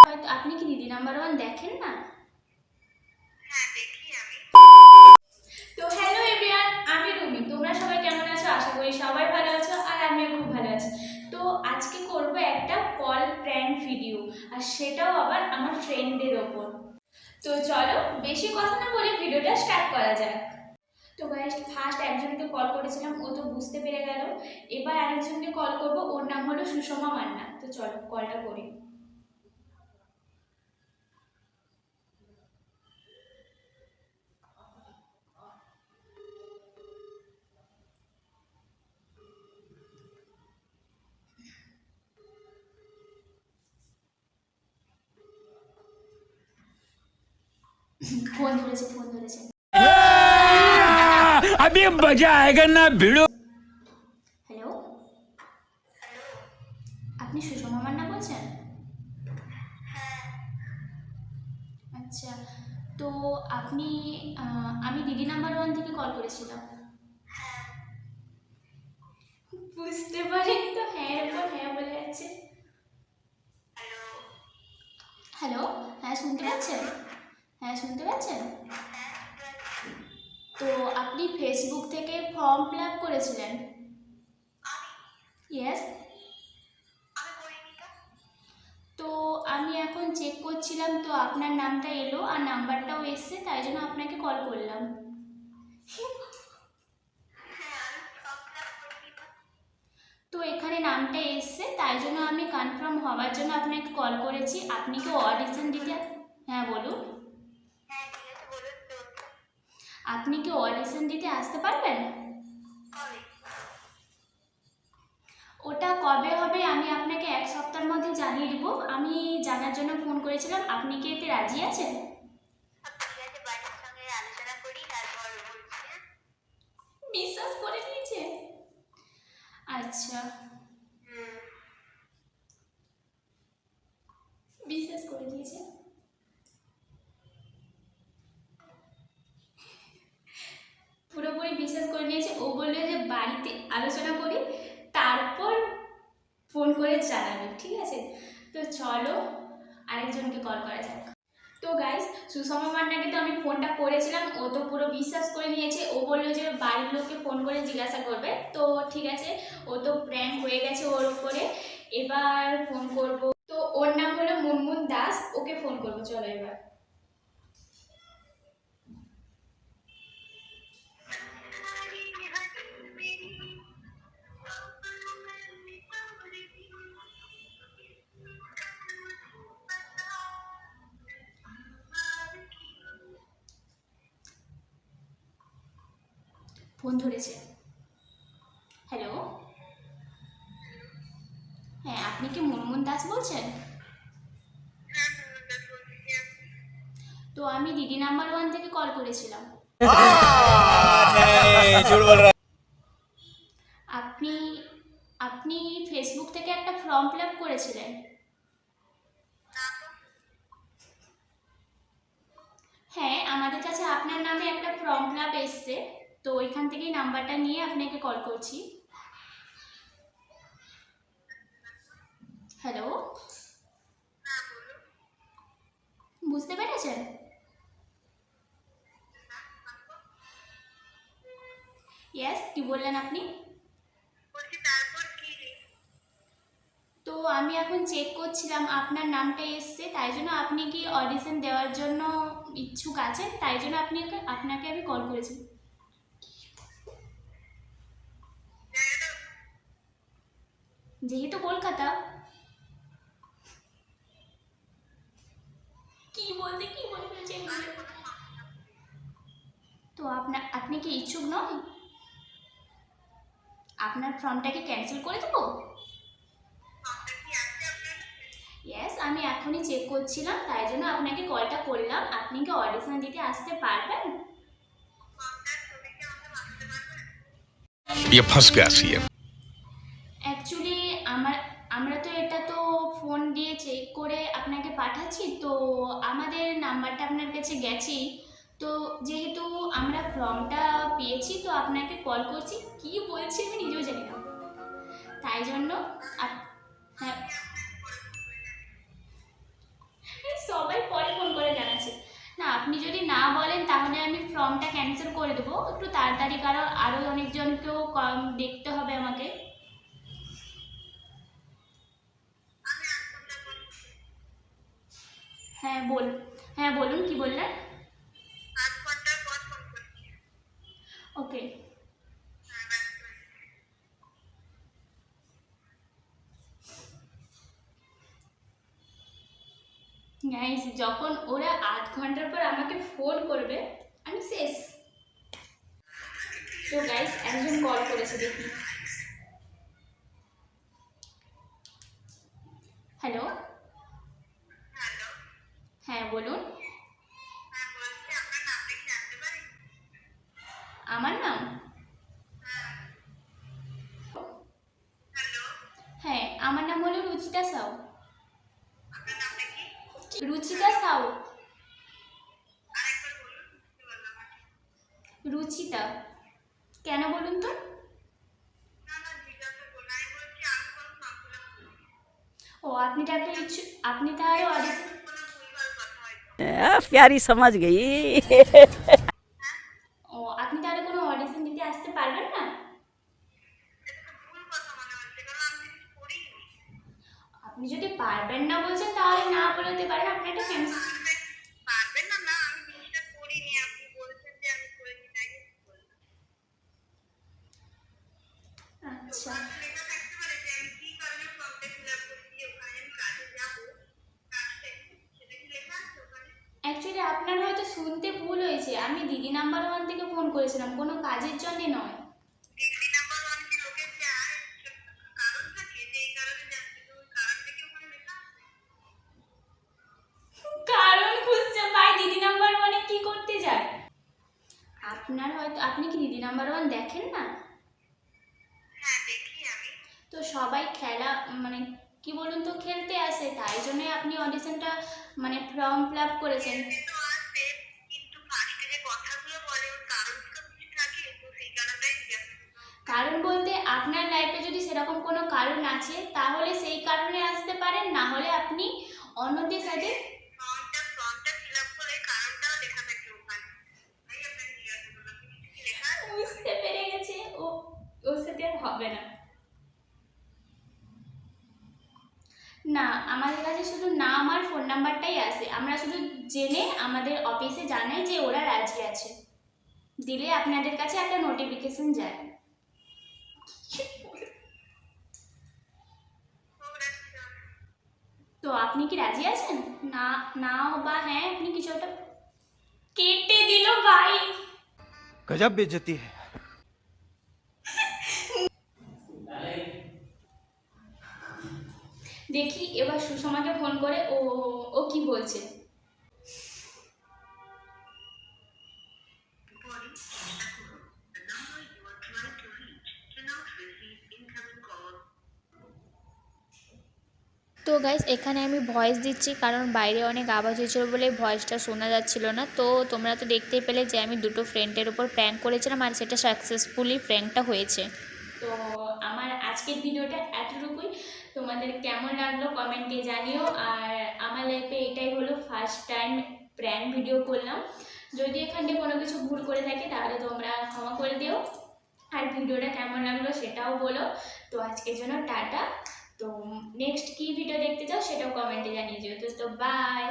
হয়তো আপনি কি দিদি নাম্বার ওয়ান দেখেন না? তো হ্যালো এভরিওয়ান, আমি রুমি। তোমরা সবাই কেমন আছো? আশা করি সবাই ভালো আছো, আর আমিও খুব ভালো আছি। তো আজকে করব একটা কল প্র্যাঙ্ক ভিডিও, আর সেটাও আবার আমার ফ্রেন্ডদের ওপর। তো চলো বেশি কথা না বলে ভিডিওটা স্টার্ট করা যাক। তো গাইস, ফার্স্ট একজনকে কল করেছিলাম, ও তো বুঝতে পেরে গেল। এবার আরেকজনকে কল করব, ওর নাম হলো সুষমা মান্না। তো চলো কলটা করি। ফোন ধরেছে। अभी मजा आएगा ना भिड़ो। হ্যালো, আপনি সুষমা মান্না বলছেন? আচ্ছা, তো আপনি আমি দিদি নাম্বার ওয়ান থেকে কল করেছিলাম। বুঝতে পারিনি তো, হ্যাঁ এর উপর হ্যাঁ বলে যাচ্ছে। হ্যালো, হ্যাঁ শুনতে পাচ্ছেন? তো আপনি ফেসবুক থেকে ফর্ম ফিল আপ করেছিলেন? ইয়েস। তো আমি এখন চেক করছিলাম, তো আপনার নামটা এলো আর নাম্বারটাও এসছে, তাই জন্য আপনাকে কল করলাম। তো এখানে নামটা এসছে, তাই জন্য আমি কনফার্ম হওয়ার জন্য আপনাকে কল করেছি। আপনি কি অডিশন দিতে? হ্যাঁ বলুন। আপনি কি অডিশন দিতে আসতে পারবেন? ওটা কবে হবে আমি আপনাকে এক সপ্তাহের মধ্যে জানিয়ে দেবো। আমি জানার জন্য ফোন করেছিলাম, আপনি কি এতে রাজি আছেন? বিশ্বাস করে নিয়েছে? আচ্ছা, বিশ্বাস করে নিয়েছে। পুরোপুরি বিশ্বাস করে নিয়েছে। ও বললো যে বাড়িতে আলোচনা করি, তারপর ফোন করে জানাবে, ঠিক আছে? তো চলো আরেকজনকে কল করা যাক। তো গাইস, সুষমা মান্নাকে তো আমি ফোনটা করেছিলাম, ও তো পুরো বিশ্বাস করে নিয়েছে। ও বললো যে বাড়ির লোককে ফোন করে জিজ্ঞাসা করবে। তো ঠিক আছে, ও তো প্র্যাঙ্ক হয়ে গেছে ওর উপরে। এবার ফোন করব। তো ওর নাম হলো মুনমুন দাস, ওকে ফোন করবো। চলো এবার। ফোন ধরেছে। হ্যালো, হ্যাঁ আপনি কি মুনমুন দাস বলছেন? তো আমি দিদি নাম্বার ওয়ান থেকে কল করেছিলাম। আপনি আপনি ফেসবুক থেকে একটা ফর্ম ফিল আপ করেছিলেন? হ্যাঁ, আমাদের কাছে আপনার নামে একটা ফর্ম ফিল আপ এসছে, তো ওইখান থেকেই নাম্বারটা নিয়ে আপনাকে কল করছি। হ্যালো, বুঝতে পেরেছেন? ইয়েস, কি বললেন আপনি? তো আমি এখন চেক করছিলাম, আপনার নামটা এসছে, তাই জন্য আপনি কি অডিশন দেওয়ার জন্য ইচ্ছুক আছেন, তাই জন্য আপনাকে আমি কল করেছি। যেহেতু কলকাতা। কি বলে ফেলছেন? তো আপনি কি ইচ্ছুক নন? আপনার ফর্মটা কি ক্যান্সেল করে দেবো? ইয়েস, আমি এখনই চেক করছিলাম, তাই জন্য আপনাকে কলটা করলাম। আপনি কি অডিশন দিতে আসতে পারবেন? ये फंस गया सीएम। অ্যাকচুয়ালি আমরা তো এটা তো ফোন দিয়ে চেক করে আপনাকে পাঠাচ্ছি, তো আমাদের নাম্বারটা আপনার কাছে গেছেই। তো যেহেতু আমরা ফর্মটা পেয়েছি, তো আপনাকে কল করছি। কি বলছি আমি নিজেও তাই জন্য হ্যাঁ, এই সবাই পরে ফোন করে জানাচ্ছে। না, আপনি যদি না বলেন তাহলে আমি ফর্মটা ক্যান্সেল করে দেবো একটু তাড়াতাড়ি, কারণ আরও অনেকজনকেও দেখতে হবে আমাকে। হ্যাঁ হ্যাঁ বলুন, কি বললেন? ওকে। গাইস, যখন ওরা 8 ঘন্টার পর আমাকে ফোন করবে আমি শেষ। তো গাইস, একজন কল করেছে, দেখি। হ্যালো, হ্যাঁ বলুন। আমার নাম, হ্যাঁ আমার নাম হলো রুচিতা সাউ। রুচিতা সাউ। রুচিতা। কেন বলুন তো? ও, আপনি তাহলে আপনি তাহলে অডিশন, प्यारी समझ गई। ও আপনি তাহলে কোনো অডিশন দিতে আসতে পারবেন না? আপনি যদি পারবেন না বলছেন তাহলে না বলতে পারেন, আপনি একটা ক্যান্সেল। আচ্ছা, অ্যাকচুয়ালি আপনার হয়তো শুনতে ভুল হয়েছে, আমি দিদি নাম্বার 1 থেকে ফোন করেছিলাম, কোনো কাজের জন্য নয়। কারণ খুঁজছে ভাই, দিদি নাম্বার 1-এ কি করতে যায়? আপনার হয়তো, আপনি কি দিদি নাম্বার 1 দেখেন না? তো সবাই খেলা মানে কি বলুন তো, খেলতে আসে, তাই জন্যই আপনি অডিশনটা মানে ফর্ম ফিল আপ করেছেন। কারণ বলতে আপনার লাইফে যদি সেরকম কোনো কারণ আছে তাহলে সেই কারণে আসতে পারেন, না হলে আপনি অন্যদের সাথে। বুঝতে পেরে গেছে ও, ওর সাথে আর হবে না। না, আমাদের কাছে শুধু নাম আর ফোন নাম্বারটাই আসে, আমরা শুধু জেনে আমাদের অফিসে জানাই যে ওরা রাজি আছে, দিলে আপনাদের কাছে একটা নোটিফিকেশন যায়। তো আপনি কি রাজি আছেন? না, না বা হ্যাঁ, আপনি কিছু একটা কেটে দিল ভাই। गजब बेइज्जती है। দেখি এবার সুষমাকে ফোন করে ও ও কি বলছে। তো গাইস, এখানে আমি ভয়েস দিচ্ছি কারণ বাইরে অনেক আওয়াজ হয়েছিল বলে ভয়েসটা শোনা যাচ্ছিল না। তো তোমরা তো দেখতেই পেলে যে আমি দুটো ফ্রেন্ডের উপর প্র্যাঙ্ক করেছিলাম আর সেটা সাকসেসফুলি প্র্যাঙ্কটা হয়েছে। তো আমার আজকের ভিডিওটা এতটুকুই, তোমাদের কেমন লাগলো কমেন্টে জানিও। আর আমার লাইফে এটাই হলো ফার্স্ট টাইম প্র্যাঙ্ক ভিডিও করলাম, যদি এখানে কোনো কিছু ভুল করে থাকে তাহলে তোমরা ক্ষমা করে দিও, আর ভিডিওটা কেমন লাগলো সেটাও বলো। তো আজকের জন্য টাটা। তো নেক্সট কি ভিডিও দেখতে চাও সেটাও কমেন্টে জানিয়ে দিও। তো বাই।